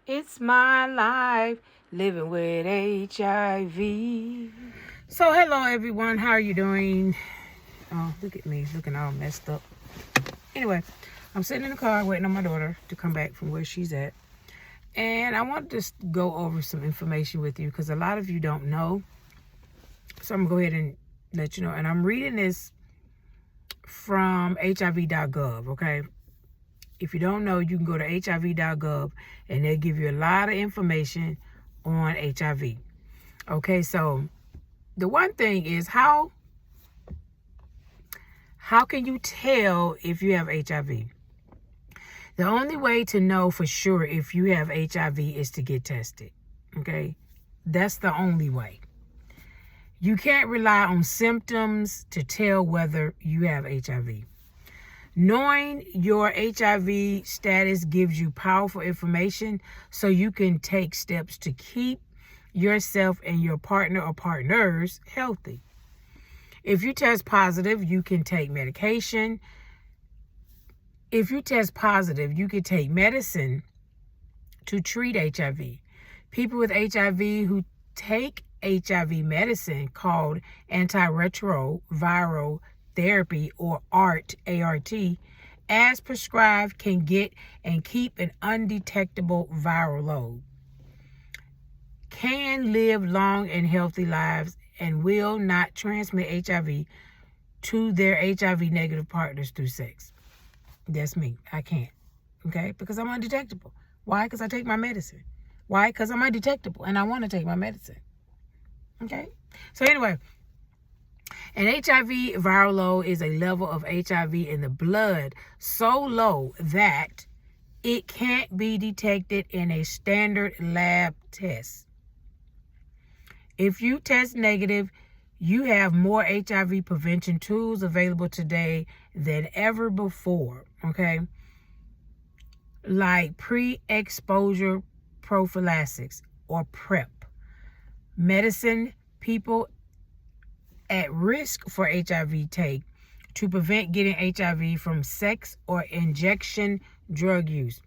It's my life living with HIV. So, hello everyone. How are you doing? Oh, look at me looking all messed up. Anyway, I'm sitting in the car waiting on my daughter to come back from where she's at. And I want to just go over some information with you because a lot of you don't know. So, I'm going to go ahead and let you know. And I'm reading this from HIV.gov, okay? If you don't know, you can go to HIV.gov and they'll give you a lot of information on HIV. Okay, so the one thing is how can you tell if you have HIV? The only way to know for sure if you have HIV is to get tested. Okay, that's the only way. You can't rely on symptoms to tell whether you have HIV. Knowing your HIV status gives you powerful information so you can take steps to keep yourself and your partner or partners healthy. If you test positive, you can take medication. If you test positive, you can take medicine to treat HIV. People with HIV who take HIV medicine called antiretroviral therapy or ART, A-R-T, as prescribed can get and keep an undetectable viral load, can live long and healthy lives, and will not transmit HIV to their HIV negative partners through sex. That's me. I can't. Okay? Because I'm undetectable. Why? Because I take my medicine. Why? Because I'm undetectable and I want to take my medicine. Okay? So anyway, an HIV viral load is a level of HIV in the blood so low that it can't be detected in a standard lab test. If you test negative, you have more HIV prevention tools available today than ever before, okay? Like pre-exposure prophylaxis or PrEP. Medicine people at risk for HIV take to prevent getting HIV from sex or injection drug use.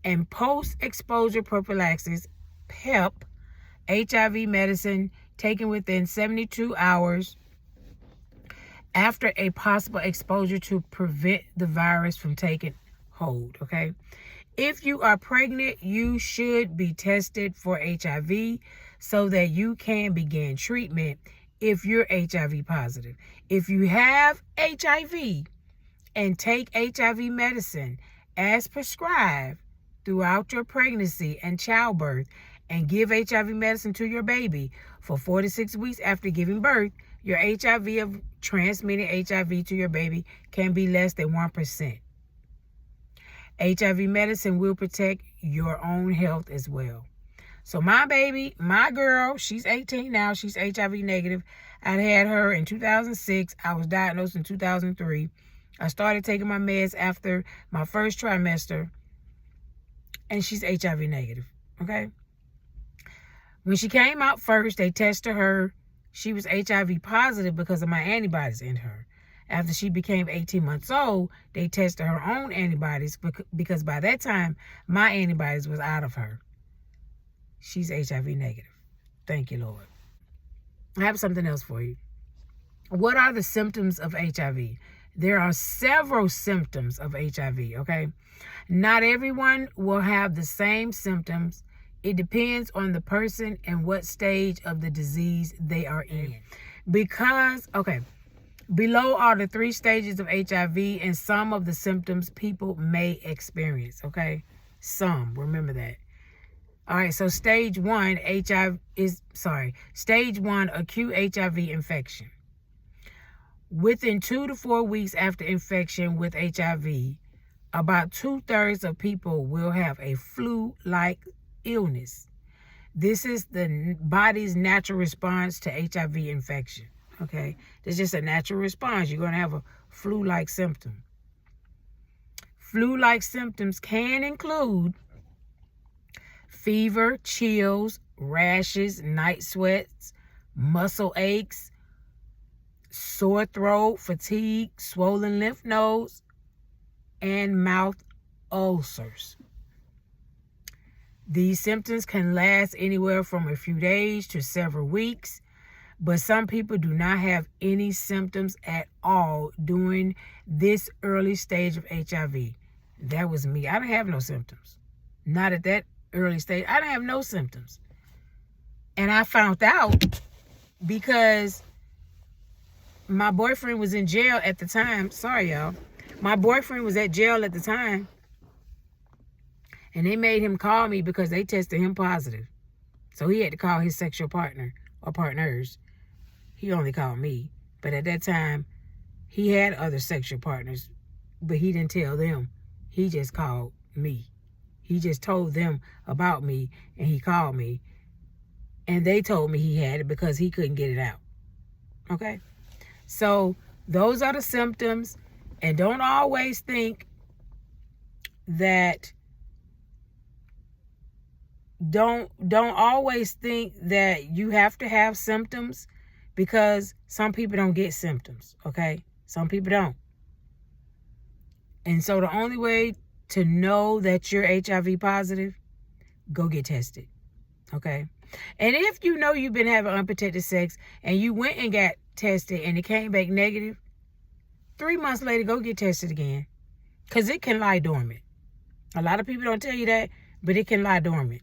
And post-exposure prophylaxis, PEP, HIV medicine taken within 72 hours after a possible exposure to prevent the virus from taking hold, okay? If you are pregnant, you should be tested for HIV so that you can begin treatment if you're HIV positive. If you have HIV and take HIV medicine as prescribed throughout your pregnancy and childbirth and give HIV medicine to your baby for 4 to 6 weeks after giving birth, your HIV of transmitting HIV to your baby can be less than 1%. HIV medicine will protect your own health as well. So my baby, my girl, she's 18 now. She's HIV negative. I had her in 2006. I was diagnosed in 2003. I started taking my meds after my first trimester. And she's HIV negative, okay? When she came out first, they tested her. She was HIV positive because of my antibodies in her. After she became 18 months old, they tested her own antibodies because by that time, my antibodies was out of her. She's HIV negative. Thank you, Lord. I have something else for you. What are the symptoms of HIV? There are several symptoms of HIV, okay? Not everyone will have the same symptoms. It depends on the person and what stage of the disease they are in. Because, okay, below are the 3 stages of HIV and some of the symptoms people may experience, okay? Some, remember that. All right, so stage 1 stage 1 acute HIV infection. Within 2 to 4 weeks after infection with HIV, about 2/3 of people will have a flu-like illness. This is the body's natural response to HIV infection, okay? It's just a natural response. You're going to have a flu-like symptom. Flu-like symptoms can include fever, chills, rashes, night sweats, muscle aches, sore throat, fatigue, swollen lymph nodes, and mouth ulcers. These symptoms can last anywhere from a few days to several weeks, but some people do not have any symptoms at all during this early stage of HIV. That was me. I didn't have no symptoms. Not at that early stage. I didn't have no symptoms. And I found out because my boyfriend was in jail at the time. Sorry, y'all. My boyfriend was at jail at the time. And they made him call me because they tested him positive. So he had to call his sexual partner or partners. He only called me. But at that time, he had other sexual partners. But he didn't tell them. He just called me. He just told them about me. And he called me. And they told me he had it because he couldn't get it out. Okay? So those are the symptoms. And don't always think that don't always think that you have to have symptoms, because some people don't get symptoms. Okay? Some people don't. And so the only way to know that you're HIV positive, go get tested. Okay? And if you know you've been having unprotected sex and you went and got tested and it came back negative, 3 months later, go get tested again. Because it can lie dormant. A lot of people don't tell you that, but it can lie dormant.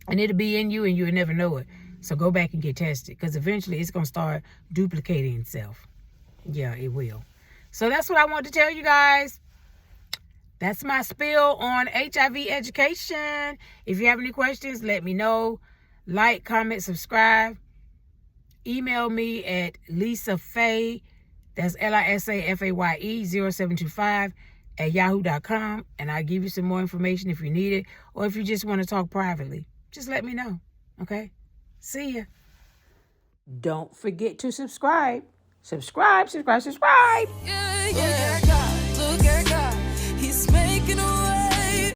And it'll be in you and you'll never know it. So go back and get tested, because eventually it's going to start duplicating itself. Yeah, it will. So that's what I want to tell you guys. That's my spiel on HIV education. If you have any questions, let me know. Like, comment, subscribe. Email me at LisaFaye, that's LISAFAYE 0725 at yahoo.com. And I'll give you some more information if you need it. Or if you just want to talk privately, just let me know. Okay? See ya. Don't forget to subscribe. Subscribe. Yeah.